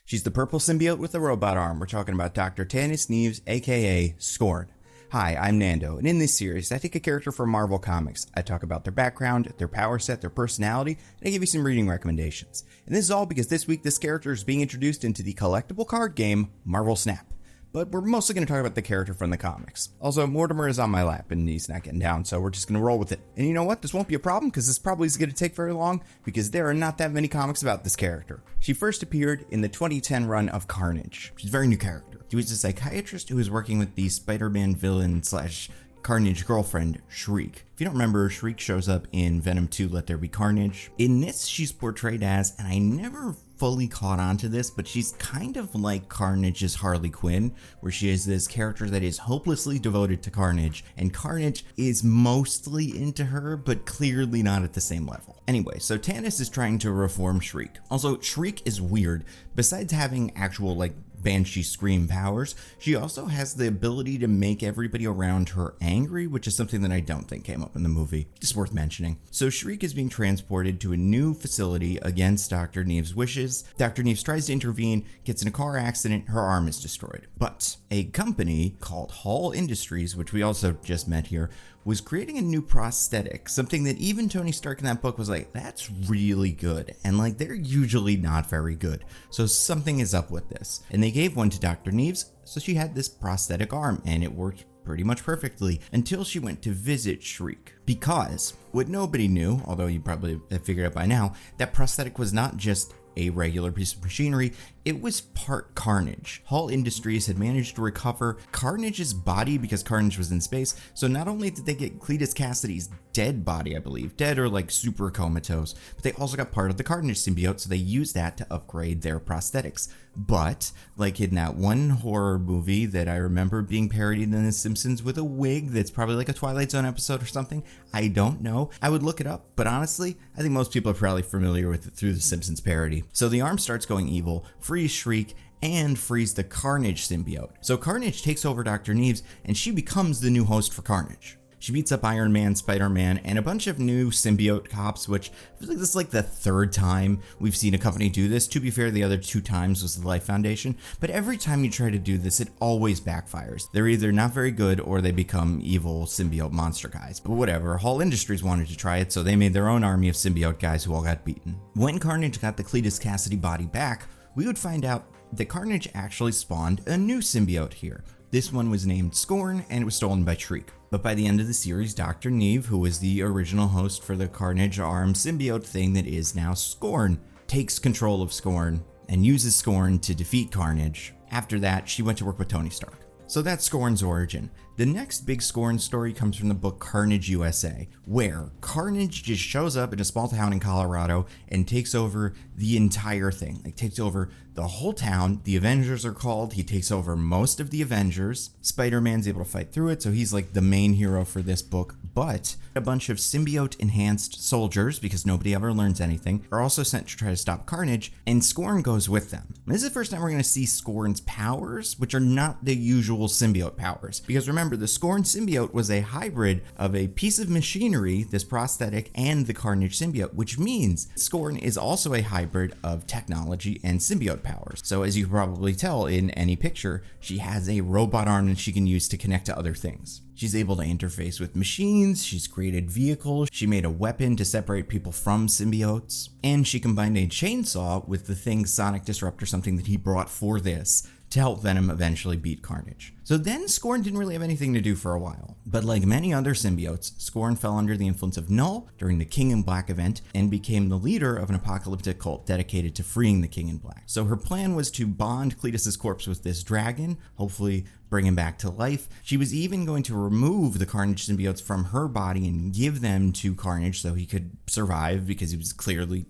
She's the purple symbiote with a robot arm. We're talking about Dr. Tanis Nieves, aka Scorn. Hi, I'm Nando, and in this series, I take a character from Marvel Comics. I talk about their background, their power set, their personality, and I give you some reading recommendations. And this is all because this week this character is being introduced into the collectible card game, Marvel Snap. But we're mostly going to talk about the character from the comics. Also, Mortimer is on my lap and he's not getting down, so we're just going to roll with it. And you know what? This won't be a problem because this probably isn't going to take very long because there are not that many comics about this character. She first appeared in the 2010 run of Carnage. She's a very new character. She was a psychiatrist who was working with the Spider-Man villain / Carnage girlfriend, Shriek. If you don't remember, Shriek shows up in Venom 2 Let There Be Carnage. In this, she's portrayed as, and I never fully caught on to this, but she's kind of like Carnage's Harley Quinn, where she is this character that is hopelessly devoted to Carnage, and Carnage is mostly into her, but clearly not at the same level. Anyway, so Tanis is trying to reform Shriek. Also, Shriek is weird. Besides having actual, Banshee Scream powers, she also has the ability to make everybody around her angry, which is something that I don't think came up in the movie. Just worth mentioning. So Shriek is being transported to a new facility against Dr. Nieves' wishes. Dr. Nieves tries to intervene, gets in a car accident, her arm is destroyed. But a company called Hall Industries, which we also just met here, was creating a new prosthetic, something that even Tony Stark in that book was like, that's really good. And they're usually not very good. So something is up with this. And they gave one to Dr. Nieves, so she had this prosthetic arm, and it worked pretty much perfectly until she went to visit Shriek. Because what nobody knew, although you probably have figured out by now, that prosthetic was not just a regular piece of machinery, it was part Carnage. Hall Industries had managed to recover Carnage's body because Carnage was in space, so not only did they get Cletus Cassidy's dead body, I believe, dead or super comatose, but they also got part of the Carnage symbiote, so they used that to upgrade their prosthetics. But, in that one horror movie that I remember being parodied in The Simpsons with a wig that's probably a Twilight Zone episode or something, I don't know. I would look it up, but honestly, I think most people are probably familiar with it through The Simpsons parody. So the arm starts going evil, frees Shriek, and frees the Carnage symbiote. So Carnage takes over Dr. Nieves, and she becomes the new host for Carnage. She beats up Iron Man, Spider-Man, and a bunch of new symbiote cops, which I feel like this is the third time we've seen a company do this. To be fair, the other 2 times was the Life Foundation, but every time you try to do this, it always backfires. They're either not very good or they become evil symbiote monster guys. But whatever, Hall Industries wanted to try it, so they made their own army of symbiote guys who all got beaten. When Carnage got the Cletus Cassidy body back, we would find out that Carnage actually spawned a new symbiote here. This one was named Scorn, and it was stolen by Shriek. But by the end of the series, Dr. Nieves, who was the original host for the Carnage arm symbiote thing that is now Scorn, takes control of Scorn and uses Scorn to defeat Carnage. After that, she went to work with Tony Stark. So that's Scorn's origin. The next big Scorn story comes from the book Carnage USA, where Carnage just shows up in a small town in Colorado and takes over the entire thing. Takes over the whole town. The Avengers are called. He takes over most of the Avengers. Spider-Man's able to fight through it, so he's the main hero for this book. But a bunch of symbiote-enhanced soldiers, because nobody ever learns anything, are also sent to try to stop Carnage, and Scorn goes with them. This is the first time we're going to see Scorn's powers, which are not the usual symbiote powers. Because remember, the Scorn symbiote was a hybrid of a piece of machinery, this prosthetic, and the Carnage symbiote, which means Scorn is also a hybrid of technology and symbiote powers. So as you can probably tell in any picture, she has a robot arm that she can use to connect to other things. She's able to interface with machines, she's created vehicles, she made a weapon to separate people from symbiotes, and she combined a chainsaw with the thing Sonic Disruptor, something that he brought for this, to help Venom eventually beat Carnage. So then Scorn didn't really have anything to do for a while. But like many other symbiotes, Scorn fell under the influence of Null during the King in Black event and became the leader of an apocalyptic cult dedicated to freeing the King in Black. So her plan was to bond Cletus's corpse with this dragon, hopefully bring him back to life. She was even going to remove the Carnage symbiotes from her body and give them to Carnage so he could survive because he was clearly,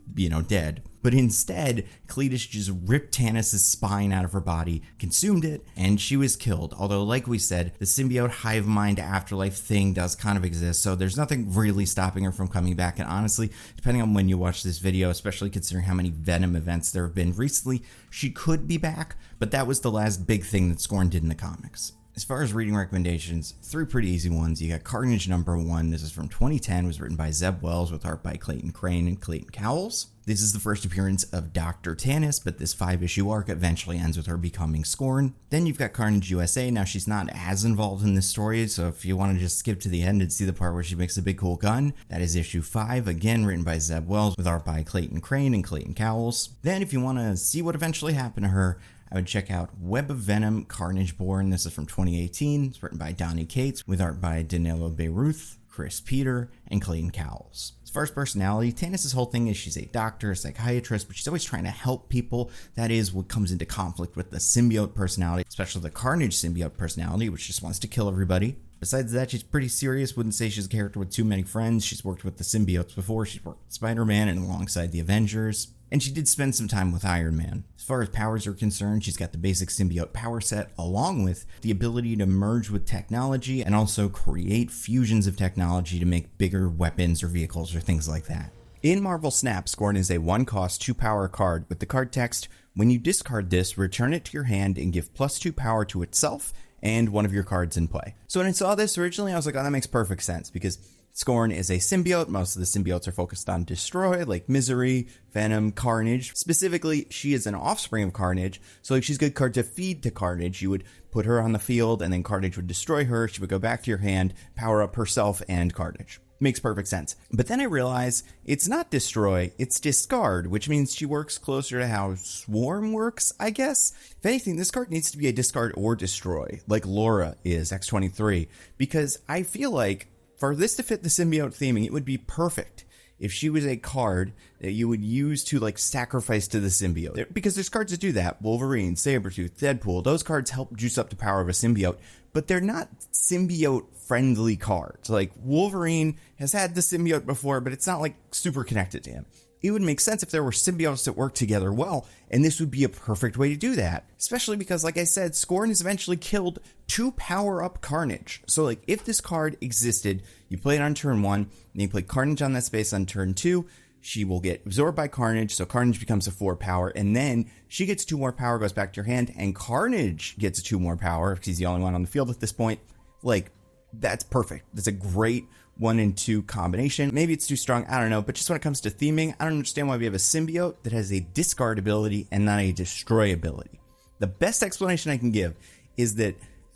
dead. But instead, Cletus just ripped Tanis' spine out of her body, consumed it, and she was killed. Although, like we said, the symbiote hive mind afterlife thing does kind of exist, so there's nothing really stopping her from coming back. And honestly, depending on when you watch this video, especially considering how many Venom events there have been recently, she could be back, but that was the last big thing that Scorn did in the comics. As far as reading recommendations, 3 pretty easy ones. You got Carnage #1. This is from 2010, was written by Zeb Wells with art by Clayton Crane and Clayton Cowles. This is the first appearance of Dr. Tanis, but this 5-issue arc eventually ends with her becoming Scorn. Then you've got Carnage USA. Now she's not as involved in this story, so if you want to just skip to the end and see the part where she makes a big cool gun, that is issue 5, again written by Zeb Wells with art by Clayton Crane and Clayton Cowles. Then if you want to see what eventually happened to her, I would check out Web of Venom, Carnage Born. This is from 2018. It's written by Donnie Cates with art by Danilo Beyruth, Chris Peter, and Clayton Cowles. As far as personality, Tanis' whole thing is she's a doctor, a psychiatrist, but she's always trying to help people. That is what comes into conflict with the symbiote personality, especially the Carnage symbiote personality, which just wants to kill everybody. Besides that, she's pretty serious. Wouldn't say she's a character with too many friends. She's worked with the symbiotes before. She's worked with Spider-Man and alongside the Avengers. And she did spend some time with Iron Man. As far as powers are concerned, she's got the basic symbiote power set, along with the ability to merge with technology and also create fusions of technology to make bigger weapons or vehicles or things like that. In Marvel Snap, Scorn is a 1-cost 2-power card with the card text, when you discard this, return it to your hand and give +2 power to itself and one of your cards in play. So when I saw this originally, I was like, oh, that makes perfect sense because Scorn is a symbiote. Most of the symbiotes are focused on destroy, like Misery, Venom, Carnage. Specifically, she is an offspring of Carnage, so like she's a good card to feed to Carnage. You would put her on the field, and then Carnage would destroy her. She would go back to your hand, power up herself and Carnage. Makes perfect sense. But then I realize it's not destroy, it's discard, which means she works closer to how Swarm works, I guess. If anything, this card needs to be a discard or destroy, like Laura is, X-23, because I feel like for this to fit the symbiote theming, it would be perfect if she was a card that you would use to like sacrifice to the symbiote. Because there's cards that do that. Wolverine, Sabretooth, Deadpool, those cards help juice up the power of a symbiote, but they're not symbiote friendly cards. Like Wolverine has had the symbiote before, but it's not like super connected to him. It would make sense if there were symbiotes that work together well, and this would be a perfect way to do that. Especially because, like I said, Scorn has eventually killed 2 power-up Carnage. So, like, if this card existed, you play it on turn 1, and you play Carnage on that space on turn 2, she will get absorbed by Carnage, so Carnage becomes a 4 power, and then she gets 2 more power, goes back to your hand, and Carnage gets 2 more power, because he's the only one on the field at this point. Like, that's perfect. That's a great 1 and 2 combination. Maybe it's too strong, I don't know, but just when it comes to theming, I don't understand why we have a symbiote that has a discard ability and not a destroy ability. The best explanation I can give is that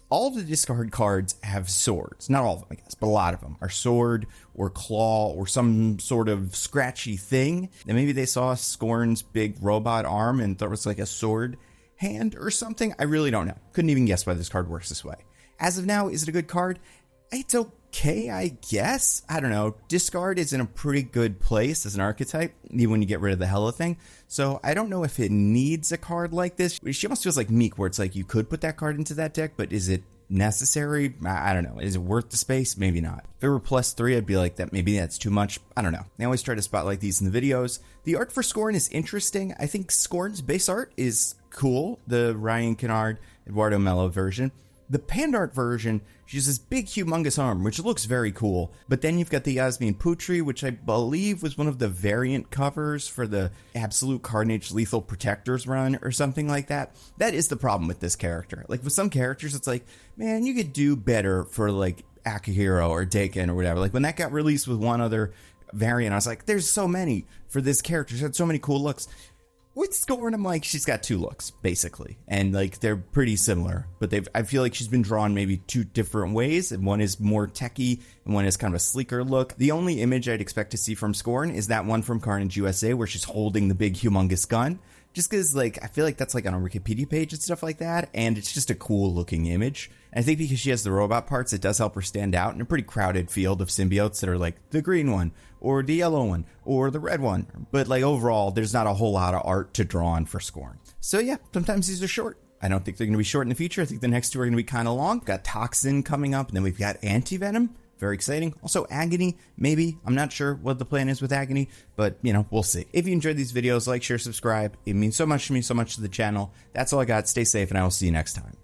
all of the discard cards have swords. Not all of them, I guess, but a lot of them are sword or claw or some sort of scratchy thing. And maybe they saw Scorn's big robot arm and thought it was like a sword hand or something. I really don't know. Couldn't even guess why this card works this way. As of now, is it a good card? It's okay, I guess. I don't know. Discard is in a pretty good place as an archetype, even when you get rid of the Hela thing. So I don't know if it needs a card like this. She almost feels like Meek, where it's like you could put that card into that deck, but is it necessary? I don't know. Is it worth the space? Maybe not. If it were +3, I'd be like, that maybe that's too much. I don't know. I always try to spotlight these in the videos. The art for Scorn is interesting. I think Scorn's base art is cool. The Ryan Kennard, Eduardo Mello version. The panned art version, she has this big, humongous arm, which looks very cool. But then you've got the Yasmin Putri, which I believe was one of the variant covers for the Absolute Carnage Lethal Protectors run or something like that. That is the problem with this character. Like with some characters, it's like, man, you could do better for like Akihiro or Daken or whatever. Like when that got released with one other variant, I was like, there's so many for this character. She had so many cool looks. With Scorn, I'm like, she's got 2 looks, basically. And, like, they're pretty similar. But I feel like she's been drawn maybe 2 different ways. And one is more techie, and one is kind of a sleeker look. The only image I'd expect to see from Scorn is that one from Carnage USA, where she's holding the big, humongous gun. Just because, like, I feel like that's, like, on a Wikipedia page and stuff like that. And it's just a cool-looking image. And I think because she has the robot parts, it does help her stand out in a pretty crowded field of symbiotes that are, like, the green one, or the yellow one, or the red one. But, like, overall, there's not a whole lot of art to draw on for Scorn. So, yeah, sometimes these are short. I don't think they're going to be short in the future. I think the next 2 are going to be kind of long. We've got Toxin coming up, and then we've got Anti-Venom. Very exciting. Also, Agony, maybe. I'm not sure what the plan is with Agony, but, you know, we'll see. If you enjoyed these videos, like, share, subscribe. It means so much to me, so much to the channel. That's all I got. Stay safe, and I will see you next time.